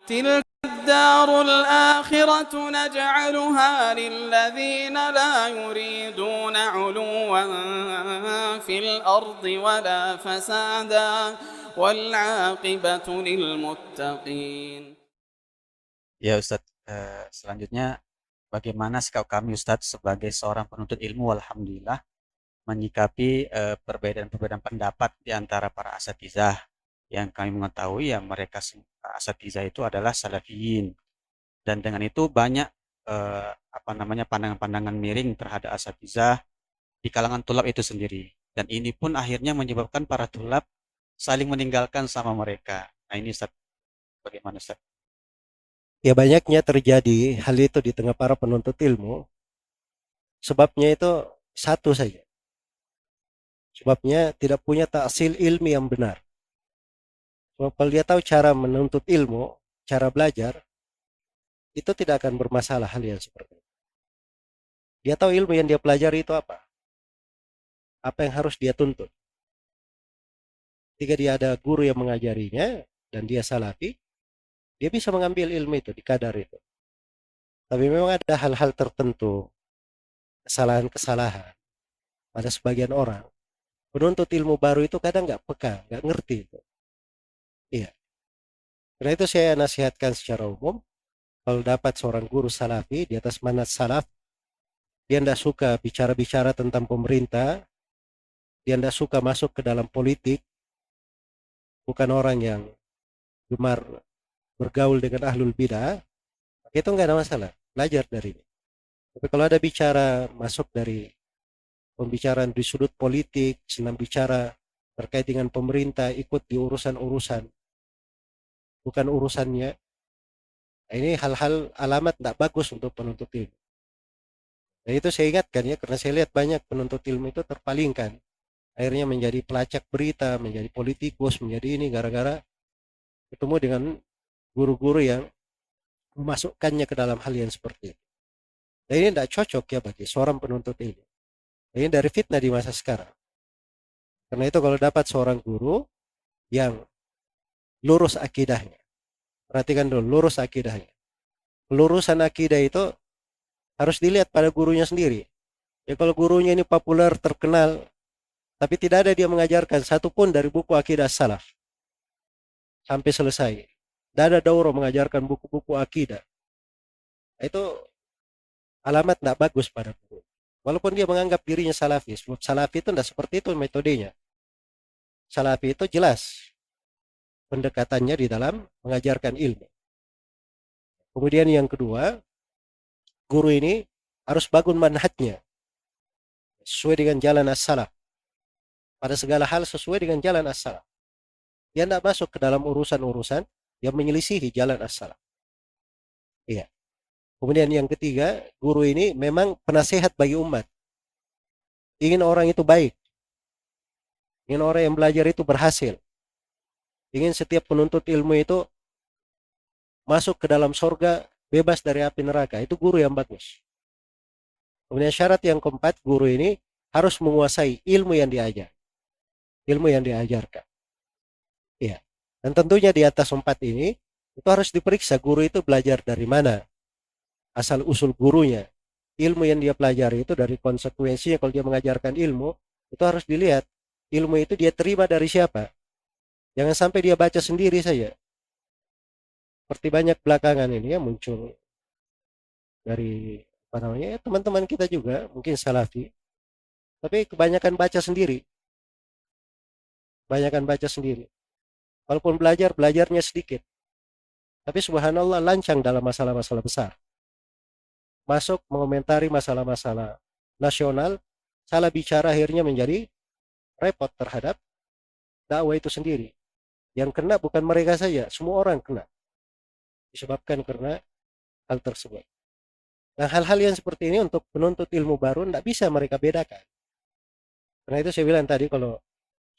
تلك الدار الآخرة نجعلها للذين لا يريدون علوا في الأرض ولا فسادا والعاقبة للمتقين. Ya Ustadz, selanjutnya bagaimana sikap kami Ustadz sebagai seorang penuntut ilmu, alhamdulillah, menyikapi perbedaan-perbedaan pendapat di antara para asatizah yang kami mengetahui ya mereka asatizah itu adalah salafiyin, dan dengan itu banyak apa namanya pandangan-pandangan miring terhadap asatizah di kalangan tulab itu sendiri, dan ini pun akhirnya menyebabkan para tulab saling meninggalkan sama mereka. Nah ini Ustadz, bagaimana Ustadz? Ya banyaknya terjadi hal itu di tengah para penuntut ilmu. Sebabnya itu satu saja. Sebabnya tidak punya taksil ilmi yang benar. Sebab kalau dia tahu cara menuntut ilmu, cara belajar, itu tidak akan bermasalah hal yang seperti itu. Dia tahu ilmu yang dia pelajari itu apa. Apa yang harus dia tuntut. Ketika dia ada guru yang mengajarinya, dan dia salafi, dia bisa mengambil ilmu itu di kadar itu. Tapi memang ada hal-hal tertentu, kesalahan-kesalahan pada sebagian orang. Penuntut ilmu baru itu kadang nggak peka, nggak ngerti itu. Iya. Karena itu saya nasihatkan secara umum, kalau dapat seorang guru salafi di atas manhaj salaf, dia tidak suka bicara-bicara tentang pemerintah, dia tidak suka masuk ke dalam politik, bukan orang yang gemar bergaul dengan ahlul bidah, itu nggak ada masalah, belajar dari ini. Tapi kalau ada bicara masuk dari pembicaraan di sudut politik, senang bicara terkait dengan pemerintah, ikut di urusan-urusan, bukan urusannya, nah, ini hal-hal alamat tidak bagus untuk penuntut ilmu. Dan itu saya ingatkan ya, karena saya lihat banyak penuntut ilmu itu terpalingkan. Akhirnya menjadi pelacak berita, menjadi politikus, menjadi ini gara-gara ketemu dengan guru-guru yang memasukkannya ke dalam hal yang seperti itu. Dan ini tidak cocok ya bagi seorang penuntut ilmu. Ini dari fitnah di masa sekarang. Karena itu kalau dapat seorang guru yang lurus akidahnya, perhatikan dulu, lurus akidahnya. Lurusan akidah itu harus dilihat pada gurunya sendiri. Ya kalau gurunya ini populer, terkenal, tapi tidak ada dia mengajarkan satupun dari buku akidah salaf sampai selesai. Tidak ada daurah mengajarkan buku-buku akidah. Itu alamat tidak bagus pada guru. Walaupun dia menganggap dirinya salafi, sebab salafi itu tidak seperti itu metodenya. Salafi itu jelas pendekatannya di dalam mengajarkan ilmu. Kemudian yang kedua, guru ini harus bangun manhajnya sesuai dengan jalan as-salaf. Pada segala hal sesuai dengan jalan as-salaf. Dia tidak masuk ke dalam urusan-urusan yang menyelisihi jalan as-salaf. Iya. Kemudian yang ketiga, guru ini memang penasehat bagi umat. Ingin orang itu baik. Ingin orang yang belajar itu berhasil. Ingin setiap penuntut ilmu itu masuk ke dalam surga bebas dari api neraka. Itu guru yang bagus. Kemudian syarat yang keempat, guru ini harus menguasai ilmu yang diajar. Ilmu yang diajarkan. Iya. Dan tentunya di atas empat ini, itu harus diperiksa guru itu belajar dari mana. Asal usul gurunya. Ilmu yang dia pelajari itu dari konsekuensinya kalau dia mengajarkan ilmu, itu harus dilihat. Ilmu itu dia terima dari siapa. Jangan sampai dia baca sendiri saja. Seperti banyak belakangan ini ya muncul dari apa namanya teman-teman kita juga, mungkin salafi. Tapi kebanyakan baca sendiri. Kebanyakan baca sendiri. Walaupun belajar, belajarnya sedikit. Tapi subhanallah lancang dalam masalah-masalah besar. Masuk mengomentari masalah-masalah nasional, salah bicara akhirnya menjadi repot terhadap dakwah itu sendiri. Yang kena bukan mereka saja, semua orang kena. Disebabkan karena hal tersebut. Nah hal-hal yang seperti ini untuk penuntut ilmu baru tidak bisa mereka bedakan. Karena itu saya bilang tadi kalau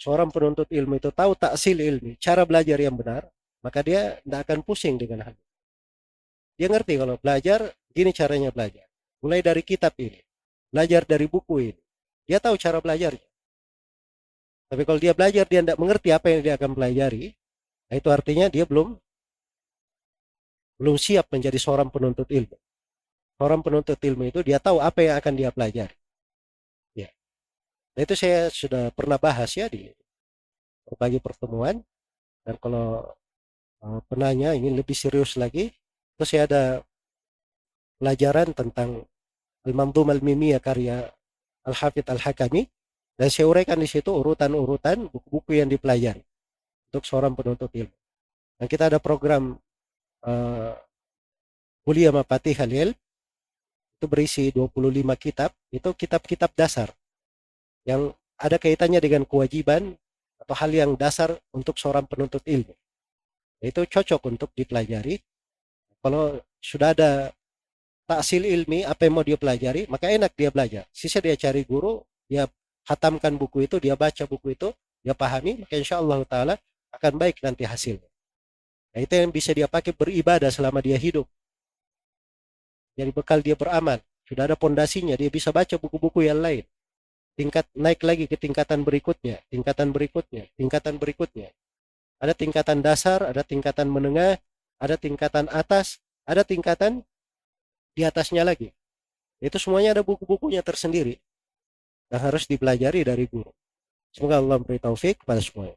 seorang penuntut ilmu itu tahu taksil ilmi, cara belajar yang benar, maka dia tidak akan pusing dengan hal itu. Dia ngerti kalau belajar, gini caranya belajar. Mulai dari kitab ini, belajar dari buku ini. Dia tahu cara belajarnya. Tapi kalau dia belajar, dia tidak mengerti apa yang dia akan pelajari, nah itu artinya dia belum belum siap menjadi seorang penuntut ilmu. Seorang penuntut ilmu itu dia tahu apa yang akan dia pelajari. Ya. Nah, itu saya sudah pernah bahas ya di berbagai pertemuan. Dan kalau penanya ingin lebih serius lagi, terus saya ada pelajaran tentang Al-Manzum Al-Mimiyah karya Al-Hafidh Al-Hakami, dan saya uraikan di situ urutan-urutan buku-buku yang dipelajari untuk seorang penuntut ilmu. Dan kita ada program kuliah Mafatih Al-Ilm, itu berisi 25 kitab, itu kitab-kitab dasar yang ada kaitannya dengan kewajiban atau hal yang dasar untuk seorang penuntut ilmu. Itu cocok untuk dipelajari. Kalau sudah ada taksil ilmi, apa yang mau dia pelajari, maka enak dia belajar. Sisa dia cari guru, dia khatamkan buku itu, dia baca buku itu, dia pahami, maka insya Allah Ta'ala akan baik nanti hasilnya. Nah, itu yang bisa dia pakai beribadah selama dia hidup. Jadi bekal dia beramal. Sudah ada pondasinya, dia bisa baca buku-buku yang lain. Naik lagi ke tingkatan berikutnya, tingkatan berikutnya, tingkatan berikutnya. Ada tingkatan dasar, ada tingkatan menengah, ada tingkatan atas, ada tingkatan di atasnya lagi. Itu semuanya ada buku-bukunya tersendiri yang harus dipelajari dari guru. Semoga Allah memberi taufik pada semuanya.